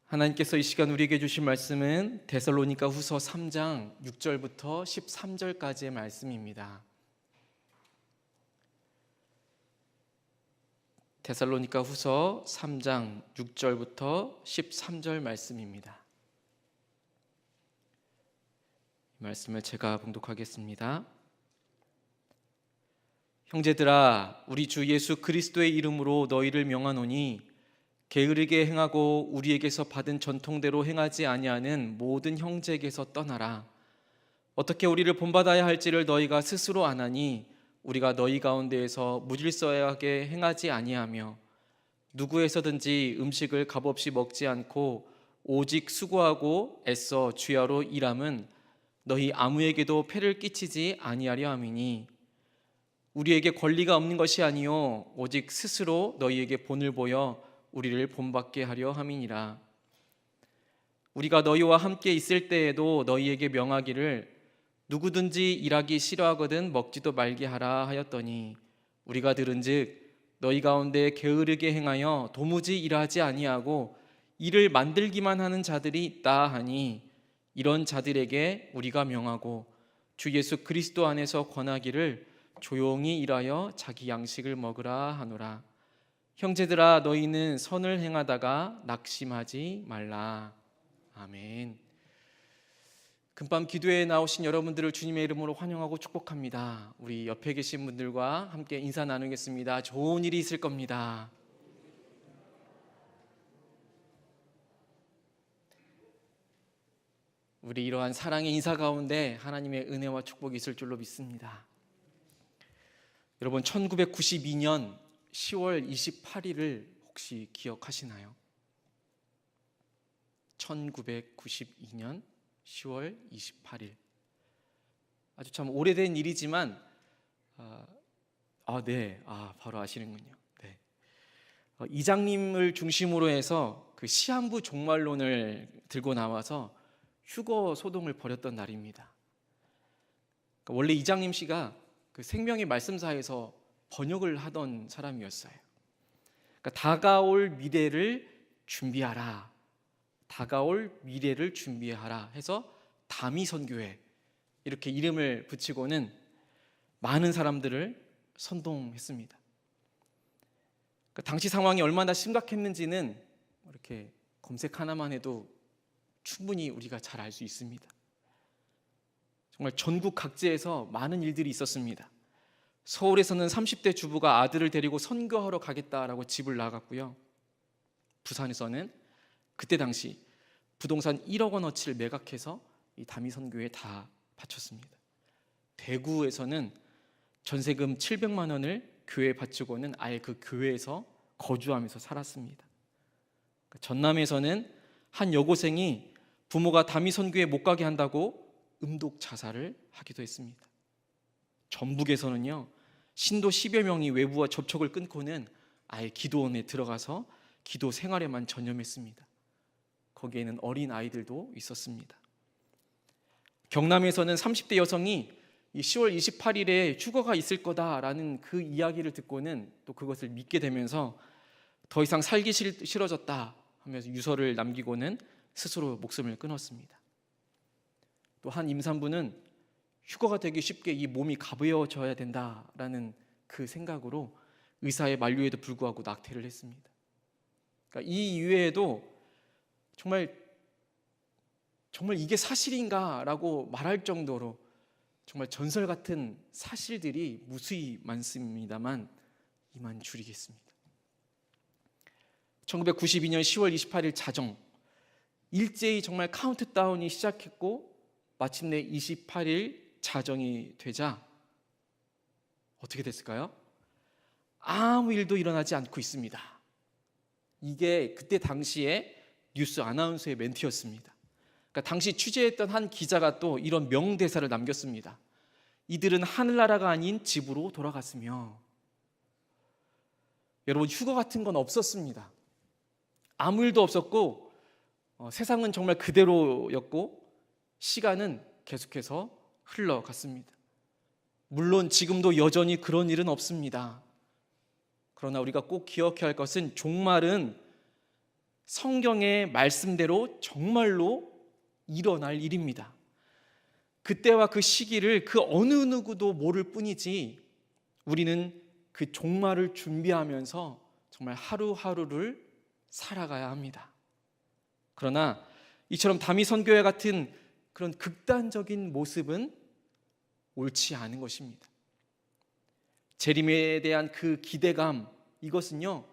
하나님께서 이 시간 우리에게 주신 말씀은 데살로니가 후서 3장 6절부터 13절까지의 말씀입니다. 데살로니가 후서 3장 6절부터 13절 말씀입니다. 이 말씀을 제가 봉독하겠습니다. 형제들아, 우리 주 예수 그리스도의 이름으로 너희를 명하노니 게으르게 행하고 우리에게서 받은 전통대로 행하지 아니하는 모든 형제에게서 떠나라. 어떻게 우리를 본받아야 할지를 너희가 스스로 아나니 우리가 너희 가운데에서 무질서하게 행하지 아니하며 누구에서든지 음식을 값없이 먹지 않고 오직 수고하고 애써 주야로 일함은 너희 아무에게도 폐를 끼치지 아니하려 함이니 우리에게 권리가 없는 것이 아니요 오직 스스로 너희에게 본을 보여 우리를 본받게 하려 함이니라. 우리가 너희와 함께 있을 때에도 너희에게 명하기를 누구든지 일하기 싫어하거든 먹지도 말게 하라 하였더니 우리가 들은즉 너희 가운데 게으르게 행하여 도무지 일하지 아니하고 일을 만들기만 하는 자들이 있다 하니 이런 자들에게 우리가 명하고 주 예수 그리스도 안에서 권하기를 조용히 일하여 자기 양식을 먹으라 하노라. 형제들아, 너희는 선을 행하다가 낙심하지 말라. 아멘. 금밤 기도에 나오신 여러분들을 주님의 이름으로 환영하고 축복합니다. 우리 옆에 계신 분들과 함께 인사 나누겠습니다. 좋은 일이 있을 겁니다. 우리 이러한 사랑의 인사 가운데 하나님의 은혜와 축복이 있을 줄로 믿습니다. 여러분, 1992년 10월 28일을 혹시 기억하시나요? 1992년 10월 28일. 아주 참 오래된 일이지만 바로 아시는군요. 네. 이장님을 중심으로 해서 그 시한부 종말론을 들고 나와서 휴거 소동을 벌였던 날입니다. 그러니까 원래 이장님 씨가 그 생명의 말씀사에서 번역을 하던 사람이었어요. 그러니까 다가올 미래를 준비하라, 다가올 미래를 준비하라 해서 다미선교회 이렇게 이름을 붙이고는 많은 사람들을 선동했습니다. 그러니까 당시 상황이 얼마나 심각했는지는 이렇게 검색 하나만 해도 충분히 우리가 잘 알 수 있습니다. 정말 전국 각지에서 많은 일들이 있었습니다. 서울에서는 30대 주부가 아들을 데리고 선교하러 가겠다라고 집을 나갔고요. 부산에서는 그때 당시 부동산 1억 원어치를 매각해서 이 다미선교에 다 바쳤습니다. 대구에서는 전세금 700만 원을 교회에 바치고는 아예 그 교회에서 거주하면서 살았습니다. 전남에서는 한 여고생이 부모가 다미선교에 못 가게 한다고 음독 자살을 하기도 했습니다. 전북에서는요, 신도 10여 명이 외부와 접촉을 끊고는 아예 기도원에 들어가서 기도 생활에만 전념했습니다. 거기에는 어린 아이들도 있었습니다. 경남에서는 30대 여성이 10월 28일에 휴거가 있을 거다라는 그 이야기를 듣고는 또 그것을 믿게 되면서 더 이상 살기 싫어졌다 하면서 유서를 남기고는 스스로 목숨을 끊었습니다. 또 한 임산부는 휴거가 되기 쉽게 이 몸이 가벼워져야 된다라는 그 생각으로 의사의 만류에도 불구하고 낙태를 했습니다. 그러니까 이 이외에도 정말 이게 사실인가라고 말할 정도로 정말 전설 같은 사실들이 무수히 많습니다만 이만 줄이겠습니다. 1992년 10월 28일 자정, 일제히 정말 카운트다운이 시작했고 마침내 28일 자정이 되자 어떻게 됐을까요? 아무 일도 일어나지 않고 있습니다. 이게 그때 당시에 뉴스 아나운서의 멘트였습니다. 그러니까 당시 취재했던 한 기자가 또 이런 명대사를 남겼습니다. 이들은 하늘나라가 아닌 집으로 돌아갔으며. 여러분, 휴거 같은 건 없었습니다. 아무 일도 없었고 세상은 정말 그대로였고 시간은 계속해서 흘러갔습니다. 물론 지금도 여전히 그런 일은 없습니다. 그러나 우리가 꼭 기억해야 할 것은 종말은 성경의 말씀대로 정말로 일어날 일입니다. 그때와 그 시기를 그 어느 누구도 모를 뿐이지 우리는 그 종말을 준비하면서 정말 하루하루를 살아가야 합니다. 그러나 이처럼 다미 선교회 같은 그런 극단적인 모습은 옳지 않은 것입니다. 재림에 대한 그 기대감, 이것은요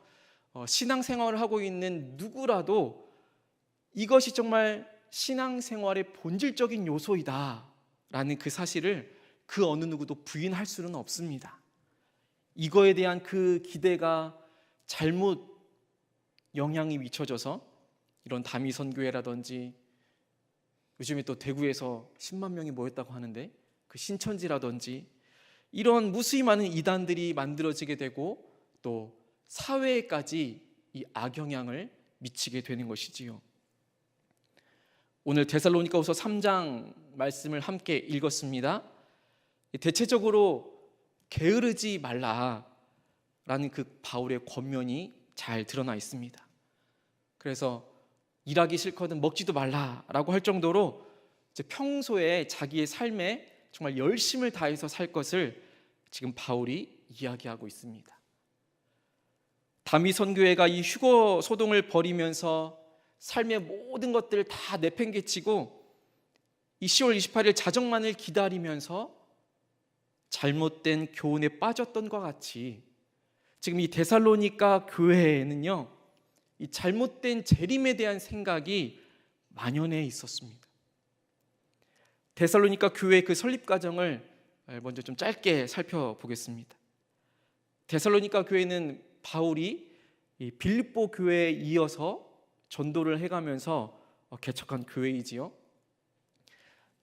신앙생활을 하고 있는 누구라도 이것이 정말 신앙생활의 본질적인 요소이다 라는 그 사실을 그 어느 누구도 부인할 수는 없습니다. 이거에 대한 그 기대가 잘못 영향이 미쳐져서 이런 다미 선교회라든지 요즘에 또 대구에서 10만 명이 모였다고 하는데 그 신천지라든지 이런 무수히 많은 이단들이 만들어지게 되고 또 사회에까지 이 악영향을 미치게 되는 것이지요. 오늘 데살로니가후서 3장 말씀을 함께 읽었습니다. 대체적으로 게으르지 말라라는 그 바울의 권면이 잘 드러나 있습니다. 그래서 일하기 싫거든 먹지도 말라라고 할 정도로 이제 평소에 자기의 삶에 정말 열심을 다해서 살 것을 지금 바울이 이야기하고 있습니다. 다미 선교회가 이 휴거 소동을 벌이면서 삶의 모든 것들을 다 내팽개치고 이 10월 28일 자정만을 기다리면서 잘못된 교훈에 빠졌던 것 같이 지금 이 데살로니가 교회에는요 이 잘못된 재림에 대한 생각이 만연해 있었습니다. 데살로니가 교회의 그 설립 과정을 먼저 좀 짧게 살펴보겠습니다. 데살로니가 교회는 바울이 이 빌립보 교회에 이어서 전도를 해가면서 개척한 교회이지요.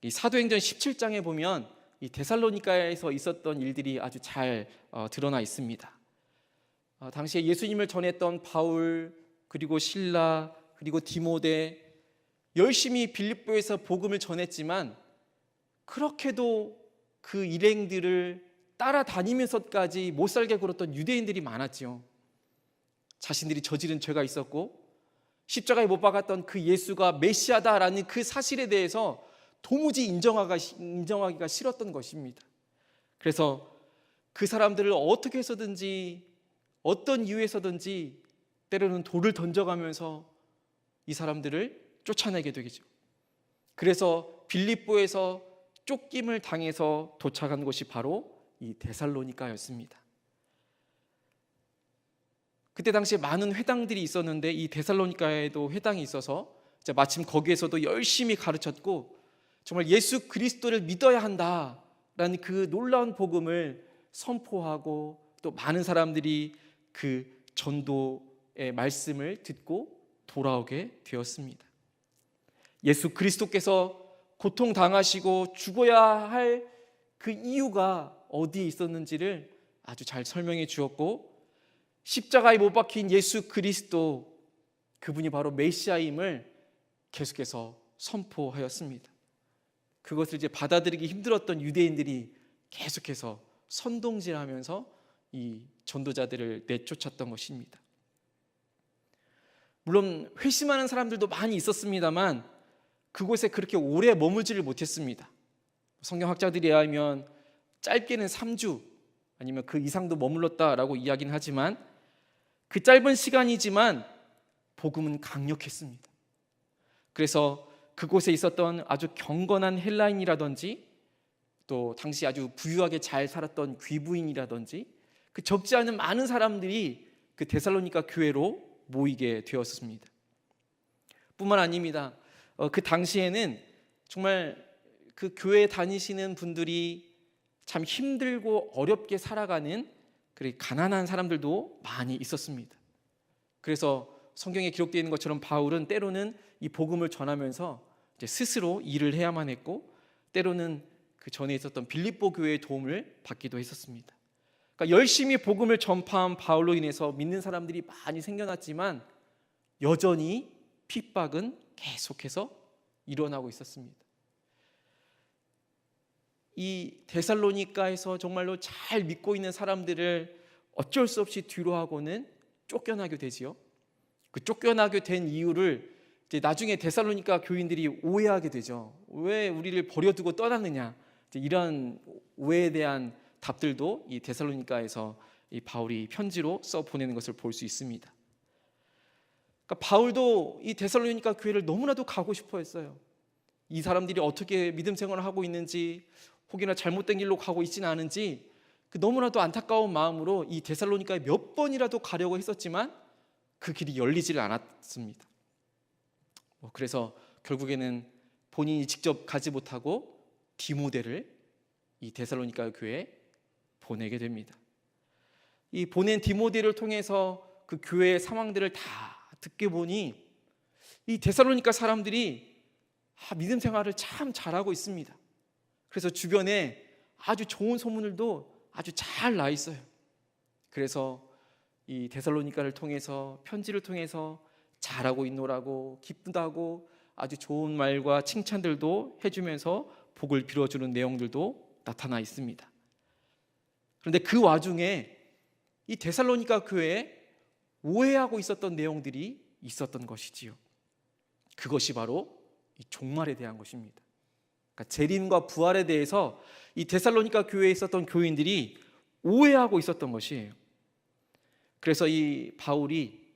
이 사도행전 17장에 보면 이 데살로니가에서 있었던 일들이 아주 잘 드러나 있습니다. 당시에 예수님을 전했던 바울 그리고 실라 그리고 디모데 열심히 빌립보에서 복음을 전했지만 그렇게도 그 일행들을 따라다니면서까지 못살게 굴었던 유대인들이 많았지요. 자신들이 저지른 죄가 있었고 십자가에 못 박았던 그 예수가 메시아다라는 그 사실에 대해서 도무지 인정하기가 싫었던 것입니다. 그래서 그 사람들을 어떻게 해서든지 어떤 이유에서든지 때로는 돌을 던져가면서 이 사람들을 쫓아내게 되겠죠. 그래서 빌립보에서 쫓김을 당해서 도착한 곳이 바로 이 데살로니가였습니다. 그때 당시에 많은 회당들이 있었는데 이 데살로니가에도 회당이 있어서 마침 거기에서도 열심히 가르쳤고 정말 예수 그리스도를 믿어야 한다라는 그 놀라운 복음을 선포하고 또 많은 사람들이 그 전도의 말씀을 듣고 돌아오게 되었습니다. 예수 그리스도께서 고통당하시고 죽어야 할 그 이유가 어디에 있었는지를 아주 잘 설명해 주었고 십자가에 못 박힌 예수 그리스도 그분이 바로 메시아임을 계속해서 선포하였습니다. 그것을 이제 받아들이기 힘들었던 유대인들이 계속해서 선동질하면서 이 전도자들을 내쫓았던 것입니다. 물론 회심하는 사람들도 많이 있었습니다만 그곳에 그렇게 오래 머물지를 못했습니다. 성경학자들에 의하면 짧게는 3주 아니면 그 이상도 머물렀다라고 이야기는 하지만 그 짧은 시간이지만 복음은 강력했습니다. 그래서 그곳에 있었던 아주 경건한 헬라인이라든지 또 당시 아주 부유하게 잘 살았던 귀부인이라든지 그 적지 않은 많은 사람들이 그 데살로니가 교회로 모이게 되었습니다. 뿐만 아닙니다. 그 당시에는 정말 그 교회에 다니시는 분들이 참 힘들고 어렵게 살아가는 그런 가난한 사람들도 많이 있었습니다. 그래서 성경에 기록되어 있는 것처럼 바울은 때로는 이 복음을 전하면서 이제 스스로 일을 해야만 했고 때로는 그 전에 있었던 빌립보 교회의 도움을 받기도 했었습니다. 그러니까 열심히 복음을 전파한 바울로 인해서 믿는 사람들이 많이 생겨났지만 여전히 핍박은 계속해서 일어나고 있었습니다. 이 데살로니가에서 정말로 잘 믿고 있는 사람들을 어쩔 수 없이 뒤로 하고는 쫓겨나게 되지요. 그 쫓겨나게 된 이유를 이제 나중에 데살로니가 교인들이 오해하게 되죠. 왜 우리를 버려두고 떠났느냐, 이런 오해에 대한 답들도 이 데살로니가에서 이 바울이 편지로 써 보내는 것을 볼 수 있습니다. 그러니까 바울도 이 데살로니가 교회를 너무나도 가고 싶어 했어요. 이 사람들이 어떻게 믿음 생활을 하고 있는지, 혹이나 잘못된 길로 가고 있지는 않은지 그 너무나도 안타까운 마음으로 이 데살로니가에 몇 번이라도 가려고 했었지만 그 길이 열리지를 않았습니다. 그래서 결국에는 본인이 직접 가지 못하고 디모데를 이 데살로니가 교회에 보내게 됩니다. 이 보낸 디모데를 통해서 그 교회의 상황들을 다 듣게 보니 이 데살로니가 사람들이 믿음 생활을 참 잘하고 있습니다. 그래서 주변에 아주 좋은 소문들도 아주 잘 나 있어요. 그래서 이 데살로니가를 통해서, 편지를 통해서 잘하고 있노라고, 기쁘다고 아주 좋은 말과 칭찬들도 해주면서 복을 빌어주는 내용들도 나타나 있습니다. 그런데 그 와중에 이 데살로니가 교회에 오해하고 있었던 내용들이 있었던 것이지요. 그것이 바로 이 종말에 대한 것입니다. 그러니까 재림과 부활에 대해서 이 데살로니가 교회에 있었던 교인들이 오해하고 있었던 것이에요. 그래서 이 바울이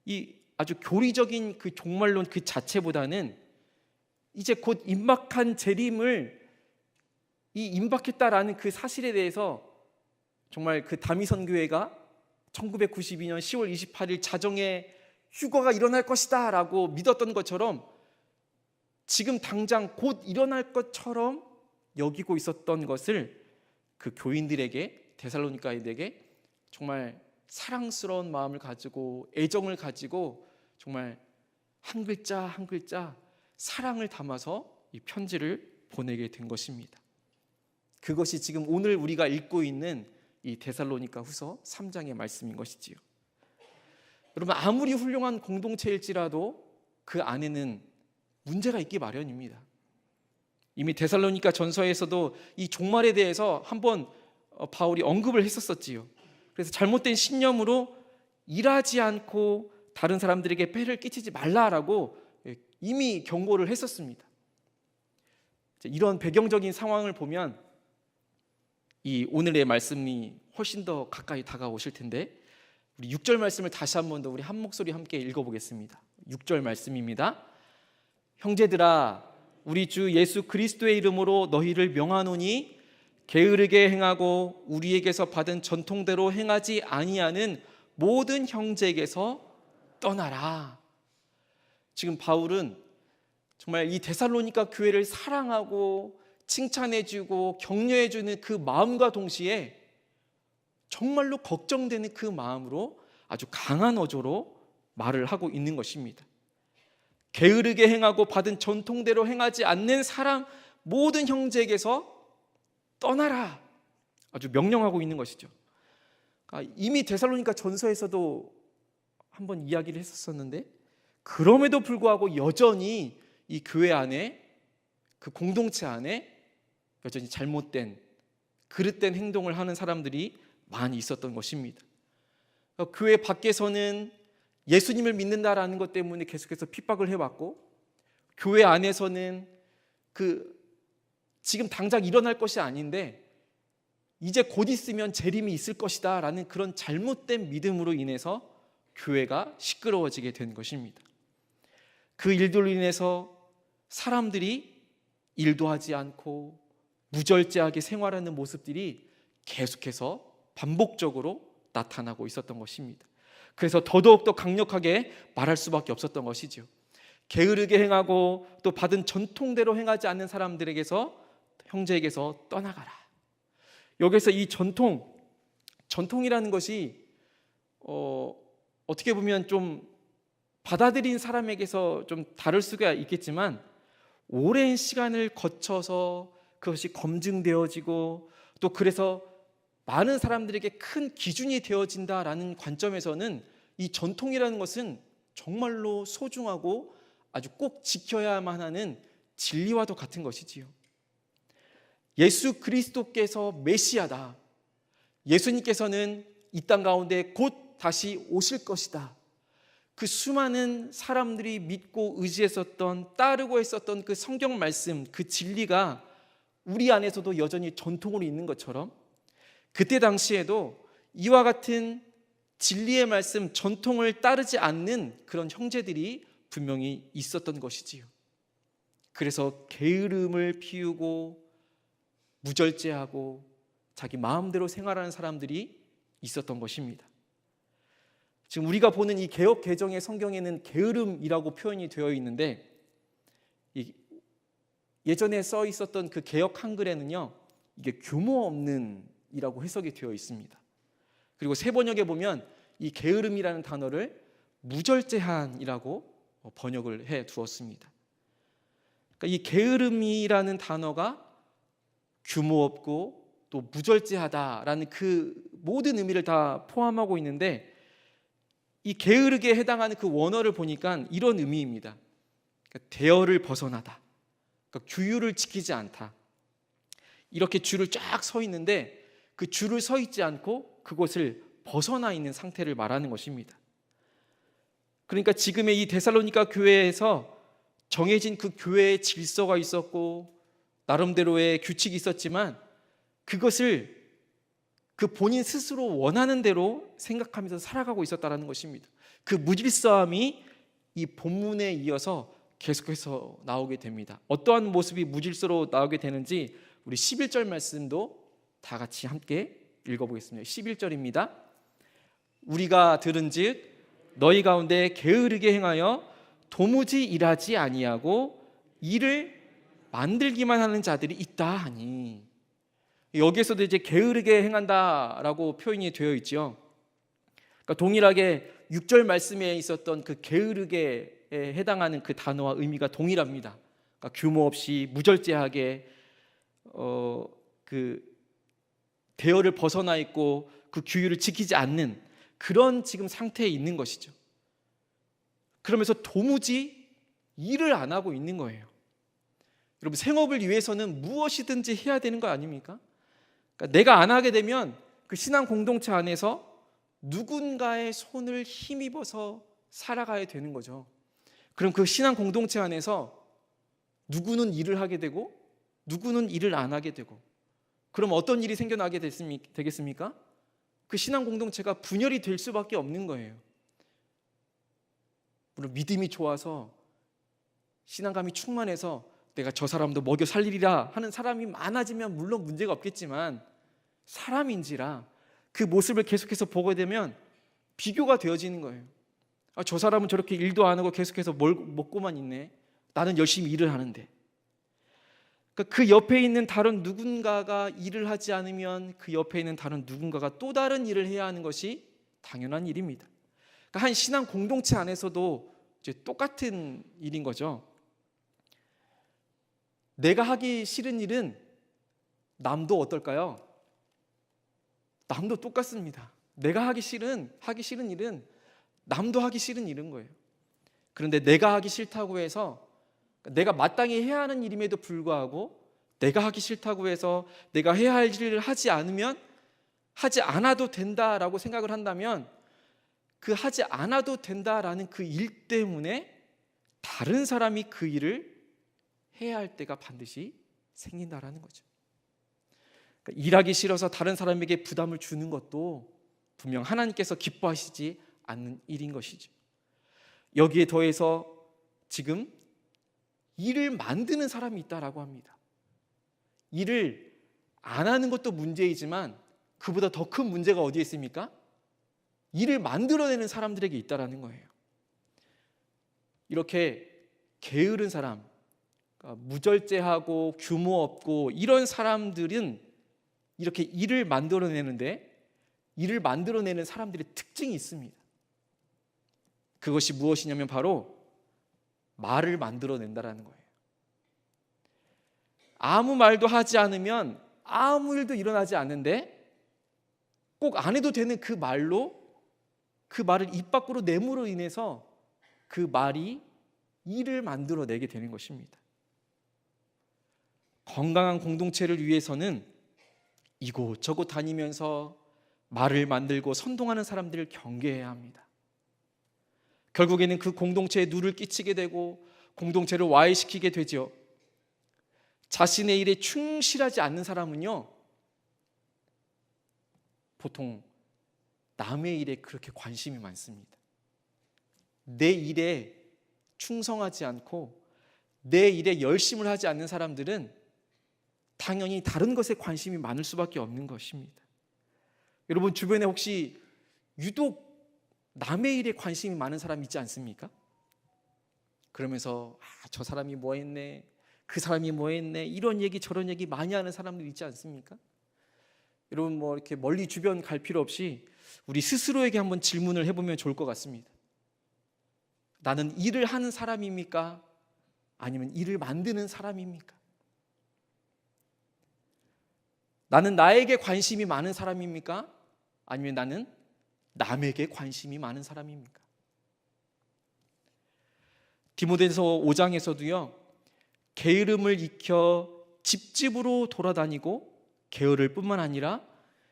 이 아주 교리적인 그 종말론 그 자체보다는 이제 곧 임박한 재림을 임박했다라는 그 사실에 대해서 정말 그 다미선 교회가 1992년 10월 28일 자정에 휴거가 일어날 것이다 라고 믿었던 것처럼 지금 당장 곧 일어날 것처럼 여기고 있었던 것을 그 교인들에게, 데살로니가인들에게 정말 사랑스러운 마음을 가지고 애정을 가지고 정말 한 글자 한 글자 사랑을 담아서 이 편지를 보내게 된 것입니다. 그것이 지금 오늘 우리가 읽고 있는 이 데살로니가 후서 3장의 말씀인 것이지요. 여러분, 아무리 훌륭한 공동체일지라도 그 안에는 문제가 있기 마련입니다. 이미 데살로니가 전서에서도 이 종말에 대해서 한번 바울이 언급을 했었지요. 그래서 잘못된 신념으로 일하지 않고 다른 사람들에게 폐를 끼치지 말라라고 이미 경고를 했었습니다. 이런 배경적인 상황을 보면 이 오늘의 말씀이 훨씬 더 가까이 다가오실 텐데, 우리 6절 말씀을 다시 한 번 더 우리 한 목소리 함께 읽어보겠습니다. 6절 말씀입니다. 형제들아, 우리 주 예수 그리스도의 이름으로 너희를 명하노니 게으르게 행하고 우리에게서 받은 전통대로 행하지 아니하는 모든 형제에게서 떠나라. 지금 바울은 정말 이 데살로니가 교회를 사랑하고 칭찬해주고 격려해주는 그 마음과 동시에 정말로 걱정되는 그 마음으로 아주 강한 어조로 말을 하고 있는 것입니다. 게으르게 행하고 받은 전통대로 행하지 않는 사람 모든 형제에게서 떠나라. 아주 명령하고 있는 것이죠. 이미 데살로니가 전서에서도 한번 이야기를 했었는데, 그럼에도 불구하고 여전히 이 교회 안에, 그 공동체 안에 여전히 잘못된, 그릇된 행동을 하는 사람들이 많이 있었던 것입니다. 교회 밖에서는 예수님을 믿는다라는 것 때문에 계속해서 핍박을 해왔고, 교회 안에서는 지금 당장 일어날 것이 아닌데 이제 곧 있으면 재림이 있을 것이다 라는 그런 잘못된 믿음으로 인해서 교회가 시끄러워지게 된 것입니다. 그 일들로 인해서 사람들이 일도 하지 않고 무절제하게 생활하는 모습들이 계속해서 반복적으로 나타나고 있었던 것입니다. 그래서 더더욱더 강력하게 말할 수밖에 없었던 것이죠. 게으르게 행하고 또 받은 전통대로 행하지 않는 사람들에게서, 형제에게서 떠나가라. 여기서 이 전통이라는 것이 어떻게 보면 좀 받아들인 사람에게서 좀 다를 수가 있겠지만, 오랜 시간을 거쳐서 그것이 검증되어지고 또 그래서 많은 사람들에게 큰 기준이 되어진다라는 관점에서는 이 전통이라는 것은 정말로 소중하고 아주 꼭 지켜야만 하는 진리와도 같은 것이지요. 예수 그리스도께서 메시아다. 예수님께서는 이 땅 가운데 곧 다시 오실 것이다. 그 수많은 사람들이 믿고 의지했었던, 따르고 했었던 그 성경 말씀, 그 진리가 우리 안에서도 여전히 전통으로 있는 것처럼 그때 당시에도 이와 같은 진리의 말씀, 전통을 따르지 않는 그런 형제들이 분명히 있었던 것이지요. 그래서 게으름을 피우고 무절제하고 자기 마음대로 생활하는 사람들이 있었던 것입니다. 지금 우리가 보는 이 개역 개정의 성경에는 게으름이라고 표현이 되어 있는데, 예전에 써 있었던 그 개역 한글에는요, 이게 규모 없는 이라고 해석이 되어 있습니다. 그리고 새 번역에 보면 이 게으름이라는 단어를 무절제한이라고 번역을 해 두었습니다. 그러니까 이 게으름이라는 단어가 규모 없고 또 무절제하다라는 그 모든 의미를 다 포함하고 있는데, 이 게으르게 해당하는 그 원어를 보니까 이런 의미입니다. 그러니까 대열을 벗어나다, 그러니까 규율을 지키지 않다. 이렇게 줄을 쫙 서 있는데 그 줄을 서 있지 않고 그곳을 벗어나 있는 상태를 말하는 것입니다. 그러니까 지금의 이 데살로니가 교회에서 정해진 그 교회의 질서가 있었고 나름대로의 규칙이 있었지만, 그것을 그 본인 스스로 원하는 대로 생각하면서 살아가고 있었다는 것입니다. 그 무질서함이 이 본문에 이어서 계속해서 나오게 됩니다. 어떠한 모습이 무질서로 나오게 되는지 우리 11절 말씀도 다 같이 함께 읽어보겠습니다. 11절입니다. 우리가 들은즉 너희 가운데 게으르게 행하여 도무지 일하지 아니하고 일을 만들기만 하는 자들이 있다 하니, 여기에서도 이제 게으르게 행한다라고 표현이 되어 있죠. 그러니까 동일하게 6절 말씀에 있었던 그 게으르게에 해당하는 그 단어와 의미가 동일합니다. 그러니까 규모 없이 무절제하게 그 대열을 벗어나 있고 그 규율을 지키지 않는 그런 지금 상태에 있는 것이죠. 그러면서 도무지 일을 안 하고 있는 거예요. 여러분, 생업을 위해서는 무엇이든지 해야 되는 거 아닙니까? 그러니까 내가 안 하게 되면 그 신앙 공동체 안에서 누군가의 손을 힘입어서 살아가야 되는 거죠. 그럼 그 신앙 공동체 안에서 누구는 일을 하게 되고 누구는 일을 안 하게 되고, 그럼 어떤 일이 생겨나게 되겠습니까? 그 신앙 공동체가 분열이 될 수밖에 없는 거예요. 물론 믿음이 좋아서 신앙감이 충만해서 내가 저 사람도 먹여 살리리라 하는 사람이 많아지면 물론 문제가 없겠지만, 사람인지라 그 모습을 계속해서 보게 되면 비교가 되어지는 거예요. 저 사람은 저렇게 일도 안 하고 계속해서 먹고만 있네. 나는 열심히 일을 하는데. 그 옆에 있는 다른 누군가가 일을 하지 않으면 그 옆에 있는 다른 누군가가 또 다른 일을 해야 하는 것이 당연한 일입니다. 그러니까 한 신앙 공동체 안에서도 이제 똑같은 일인 거죠. 내가 하기 싫은 일은 남도 어떨까요? 남도 똑같습니다. 내가 하기 싫은 일은 남도 하기 싫은 일인 거예요. 그런데 내가 하기 싫다고 해서, 내가 마땅히 해야 하는 일임에도 불구하고 내가 하기 싫다고 해서 내가 해야 할 일을 하지 않아도 된다라고 생각을 한다면, 그 하지 않아도 된다라는 그 일 때문에 다른 사람이 그 일을 해야 할 때가 반드시 생긴다라는 거죠. 그러니까 일하기 싫어서 다른 사람에게 부담을 주는 것도 분명 하나님께서 기뻐하시지 않는 일인 것이죠. 여기에 더해서 지금 일을 만드는 사람이 있다라고 합니다. 일을 안 하는 것도 문제이지만 그보다 더 큰 문제가 어디에 있습니까? 일을 만들어내는 사람들에게 있다라는 거예요. 이렇게 게으른 사람, 그러니까 무절제하고 규모 없고 이런 사람들은 이렇게 일을 만들어내는데, 일을 만들어내는 사람들의 특징이 있습니다. 그것이 무엇이냐면 바로 말을 만들어낸다라는 거예요. 아무 말도 하지 않으면 아무 일도 일어나지 않는데, 꼭 안 해도 되는 그 말로, 그 말을 입 밖으로 내므로 인해서 그 말이 일을 만들어내게 되는 것입니다. 건강한 공동체를 위해서는 이곳저곳 다니면서 말을 만들고 선동하는 사람들을 경계해야 합니다. 결국에는 그 공동체에 누를 끼치게 되고 공동체를 와해시키게 되죠. 자신의 일에 충실하지 않는 사람은요, 보통 남의 일에 그렇게 관심이 많습니다. 내 일에 충성하지 않고 내 일에 열심을 하지 않는 사람들은 당연히 다른 것에 관심이 많을 수밖에 없는 것입니다. 여러분 주변에 혹시 유독 남의 일에 관심이 많은 사람 있지 않습니까? 그러면서 저 사람이 뭐 했네, 그 사람이 뭐 했네, 이런 얘기 저런 얘기 많이 하는 사람들 있지 않습니까? 여러분 뭐 이렇게 멀리 주변 갈 필요 없이 우리 스스로에게 한번 질문을 해보면 좋을 것 같습니다. 나는 일을 하는 사람입니까? 아니면 일을 만드는 사람입니까? 나는 나에게 관심이 많은 사람입니까? 아니면 나는 남에게 관심이 많은 사람입니까? 디모데서 5장에서도요, 게으름을 익혀 집집으로 돌아다니고 게으를 뿐만 아니라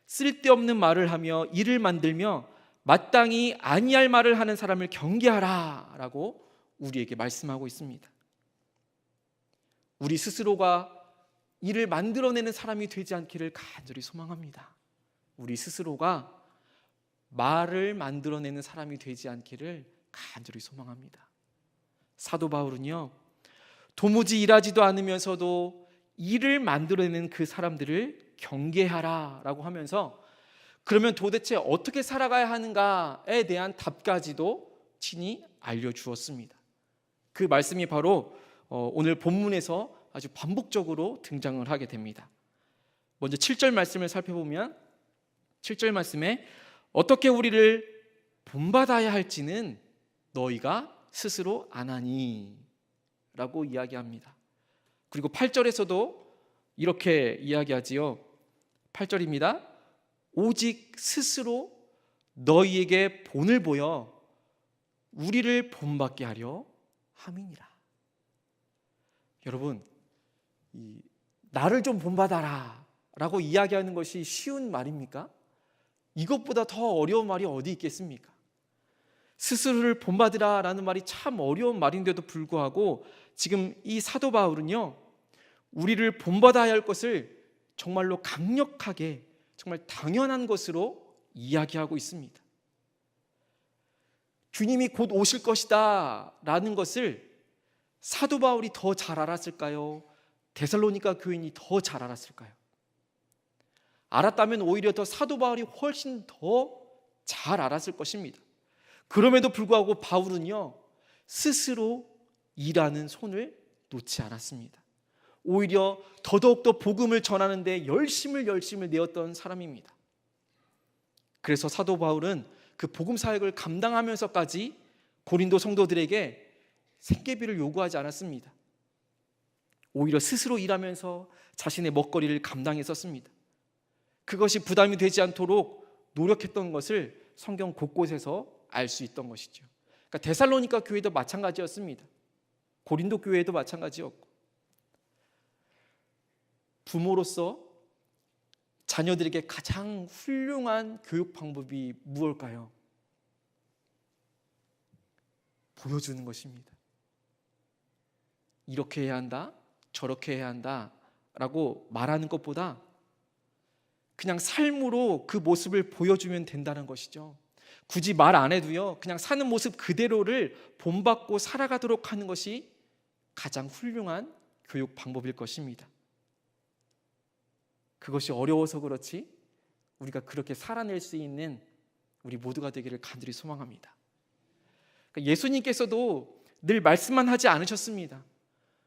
쓸데없는 말을 하며 일을 만들며 마땅히 아니할 말을 하는 사람을 경계하라 라고 우리에게 말씀하고 있습니다. 우리 스스로가 일을 만들어내는 사람이 되지 않기를 간절히 소망합니다. 우리 스스로가 말을 만들어내는 사람이 되지 않기를 간절히 소망합니다. 사도 바울은요, 도무지 일하지도 않으면서도 일을 만들어내는 그 사람들을 경계하라 라고 하면서, 그러면 도대체 어떻게 살아가야 하는가에 대한 답까지도 친히 알려주었습니다. 그 말씀이 바로 오늘 본문에서 아주 반복적으로 등장을 하게 됩니다. 먼저 7절 말씀을 살펴보면 7절 말씀에 어떻게 우리를 본받아야 할지는 너희가 스스로 아나니 라고 이야기합니다. 그리고 8절에서도 이렇게 이야기하지요. 8절입니다. 오직 스스로 너희에게 본을 보여 우리를 본받게 하려 함이니라. 여러분, 나를 좀 본받아라 라고 이야기하는 것이 쉬운 말입니까? 이것보다 더 어려운 말이 어디 있겠습니까? 스스로를 본받으라 라는 말이 참 어려운 말인데도 불구하고 지금 이 사도 바울은요, 우리를 본받아야 할 것을 정말로 강력하게, 정말 당연한 것으로 이야기하고 있습니다. 주님이 곧 오실 것이다 라는 것을 사도 바울이 더 잘 알았을까요? 데살로니가 교인이 더 잘 알았을까요? 알았다면 오히려 더 사도 바울이 훨씬 더 잘 알았을 것입니다. 그럼에도 불구하고 바울은요, 스스로 일하는 손을 놓지 않았습니다. 오히려 더더욱더 복음을 전하는 데 열심을 내었던 사람입니다. 그래서 사도 바울은 그 복음 사역을 감당하면서까지 고린도 성도들에게 생계비를 요구하지 않았습니다. 오히려 스스로 일하면서 자신의 먹거리를 감당했었습니다. 그것이 부담이 되지 않도록 노력했던 것을 성경 곳곳에서 알 수 있던 것이죠. 그러니까 데살로니가 교회도 마찬가지였습니다. 고린도 교회도 마찬가지였고, 부모로서 자녀들에게 가장 훌륭한 교육 방법이 무엇일까요? 보여주는 것입니다. 이렇게 해야 한다, 저렇게 해야 한다 라고 말하는 것보다 그냥 삶으로 그 모습을 보여주면 된다는 것이죠. 굳이 말 안 해도요, 그냥 사는 모습 그대로를 본받고 살아가도록 하는 것이 가장 훌륭한 교육 방법일 것입니다. 그것이 어려워서 그렇지 우리가 그렇게 살아낼 수 있는 우리 모두가 되기를 간절히 소망합니다. 예수님께서도 늘 말씀만 하지 않으셨습니다.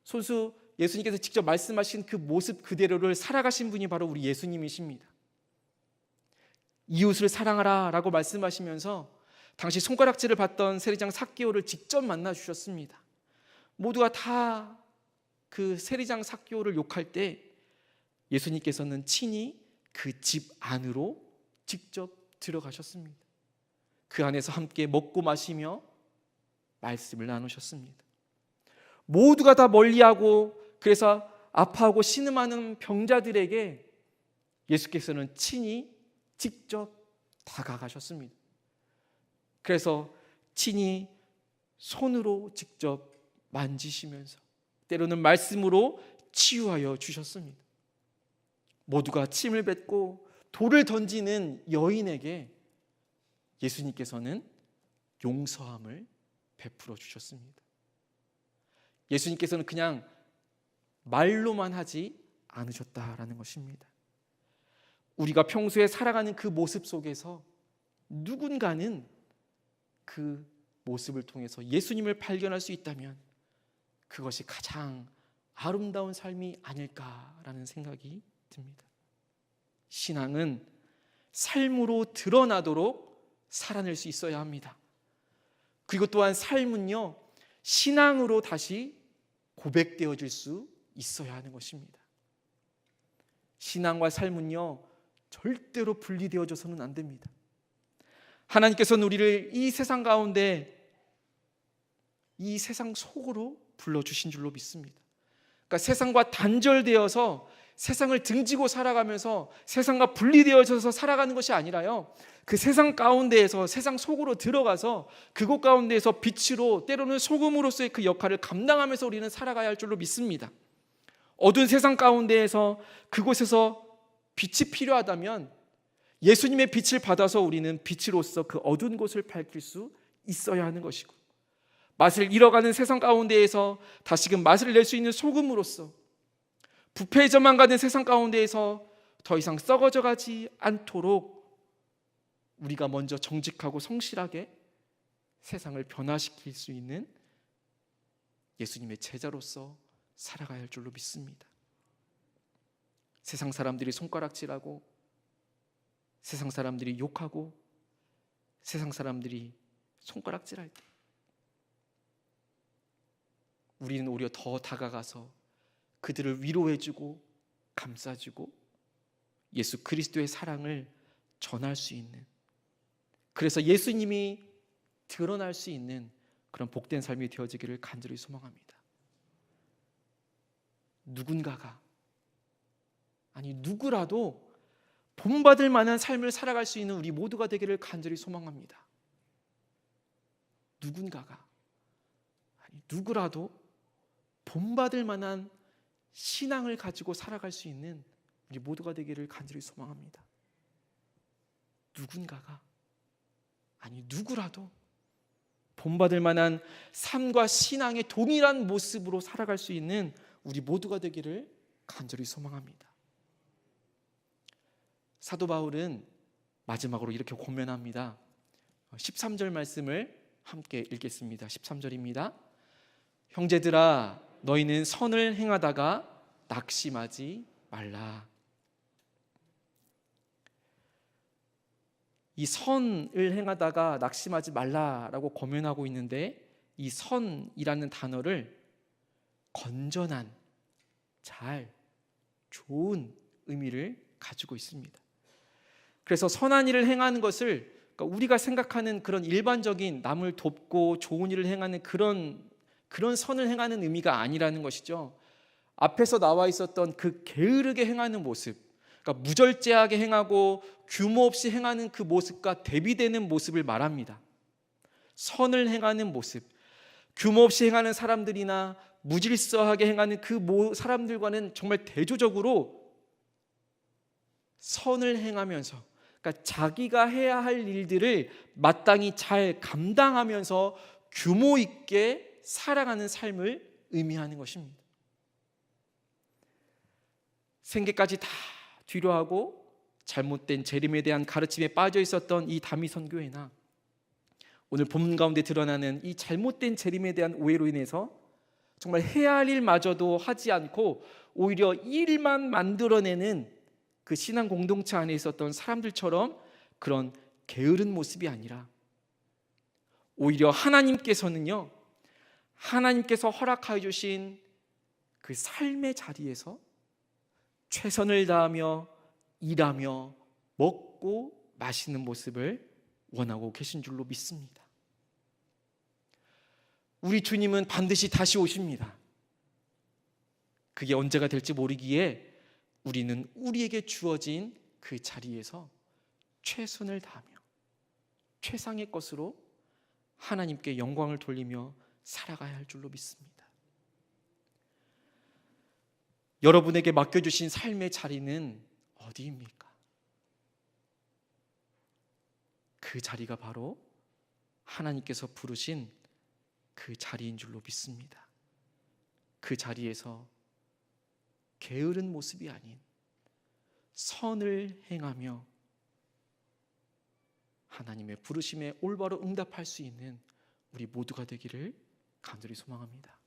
손수 예수님께서 직접 말씀하신 그 모습 그대로를 살아가신 분이 바로 우리 예수님이십니다. 이웃을 사랑하라 라고 말씀하시면서 당시 손가락질을 받던 세리장 삭개오를 직접 만나 주셨습니다. 모두가 다 그 세리장 삭개오를 욕할 때 예수님께서는 친히 그 집 안으로 직접 들어가셨습니다. 그 안에서 함께 먹고 마시며 말씀을 나누셨습니다. 모두가 다 멀리하고 그래서 아파하고 신음하는 병자들에게 예수께서는 친히 직접 다가가셨습니다. 그래서 친히 손으로 직접 만지시면서 때로는 말씀으로 치유하여 주셨습니다. 모두가 침을 뱉고 돌을 던지는 여인에게 예수님께서는 용서함을 베풀어 주셨습니다. 예수님께서는 그냥 말로만 하지 않으셨다라는 것입니다. 우리가 평소에 살아가는 그 모습 속에서 누군가는 그 모습을 통해서 예수님을 발견할 수 있다면 그것이 가장 아름다운 삶이 아닐까라는 생각이 듭니다. 신앙은 삶으로 드러나도록 살아낼 수 있어야 합니다. 그리고 또한 삶은요, 신앙으로 다시 고백되어질 수 있어야 하는 것입니다. 신앙과 삶은요, 절대로 분리되어져서는 안 됩니다. 하나님께서는 우리를 이 세상 가운데 이 세상 속으로 불러주신 줄로 믿습니다. 그러니까 세상과 단절되어서 세상을 등지고 살아가면서 세상과 분리되어져서 살아가는 것이 아니라요, 그 세상 가운데에서 세상 속으로 들어가서 그곳 가운데에서 빛으로, 때로는 소금으로서의 그 역할을 감당하면서 우리는 살아가야 할 줄로 믿습니다. 어두운 세상 가운데에서 그곳에서 빛이 필요하다면 예수님의 빛을 받아서 우리는 빛으로서 그 어두운 곳을 밝힐 수 있어야 하는 것이고, 맛을 잃어가는 세상 가운데에서 다시금 맛을 낼 수 있는 소금으로서, 부패해져만 가는 세상 가운데에서 더 이상 썩어져 가지 않도록 우리가 먼저 정직하고 성실하게 세상을 변화시킬 수 있는 예수님의 제자로서 살아가야 할 줄로 믿습니다. 세상 사람들이 손가락질하고, 세상 사람들이 욕하고, 세상 사람들이 손가락질할 때 우리는 오히려 더 다가가서 그들을 위로해주고 감싸주고 예수 그리스도의 사랑을 전할 수 있는, 그래서 예수님이 드러날 수 있는 그런 복된 삶이 되어지기를 간절히 소망합니다. 누군가가, 아니 누구라도 본받을 만한 삶을 살아갈 수 있는 우리 모두가 되기를 간절히 소망합니다. 누군가가, 아니 누구라도 본받을 만한 신앙을 가지고 살아갈 수 있는 우리 모두가 되기를 간절히 소망합니다. 누군가가, 아니 누구라도 본받을 만한 삶과 신앙의 동일한 모습으로 살아갈 수 있는 우리 모두가 되기를 간절히 소망합니다. 사도 바울은 마지막으로 이렇게 고면합니다. 13절 말씀을 함께 읽겠습니다. 13절입니다. 형제들아, 너희는 선을 행하다가 낙심하지 말라. 이 선을 행하다가 낙심하지 말라라고 고면하고 있는데, 이 선이라는 단어를 건전한, 잘, 좋은 의미를 가지고 있습니다. 그래서 선한 일을 행하는 것을, 그러니까 우리가 생각하는 그런 일반적인 남을 돕고 좋은 일을 행하는 그런 선을 행하는 의미가 아니라는 것이죠. 앞에서 나와 있었던 그 게으르게 행하는 모습, 그러니까 무절제하게 행하고 규모 없이 행하는 그 모습과 대비되는 모습을 말합니다. 선을 행하는 모습, 규모 없이 행하는 사람들이나 무질서하게 행하는 그 사람들과는 정말 대조적으로 선을 행하면서, 그러니까 자기가 해야 할 일들을 마땅히 잘 감당하면서 규모 있게 살아가는 삶을 의미하는 것입니다. 생계까지 다 뒤로 하고 잘못된 재림에 대한 가르침에 빠져 있었던 이 다미선교회나 오늘 본문 가운데 드러나는 이 잘못된 재림에 대한 오해로 인해서 정말 해야 할 일마저도 하지 않고 오히려 일만 만들어내는 그 신앙 공동체 안에 있었던 사람들처럼 그런 게으른 모습이 아니라, 오히려 하나님께서는요, 하나님께서 허락하여 주신 그 삶의 자리에서 최선을 다하며 일하며 먹고 마시는 모습을 원하고 계신 줄로 믿습니다. 우리 주님은 반드시 다시 오십니다. 그게 언제가 될지 모르기에 우리는 우리에게 주어진 그 자리에서 최선을 다하며 최상의 것으로 하나님께 영광을 돌리며 살아가야 할 줄로 믿습니다. 여러분에게 맡겨주신 삶의 자리는 어디입니까? 그 자리가 바로 하나님께서 부르신 그 자리인 줄로 믿습니다. 그 자리에서 게으른 모습이 아닌 선을 행하며 하나님의 부르심에 올바로 응답할 수 있는 우리 모두가 되기를 간절히 소망합니다.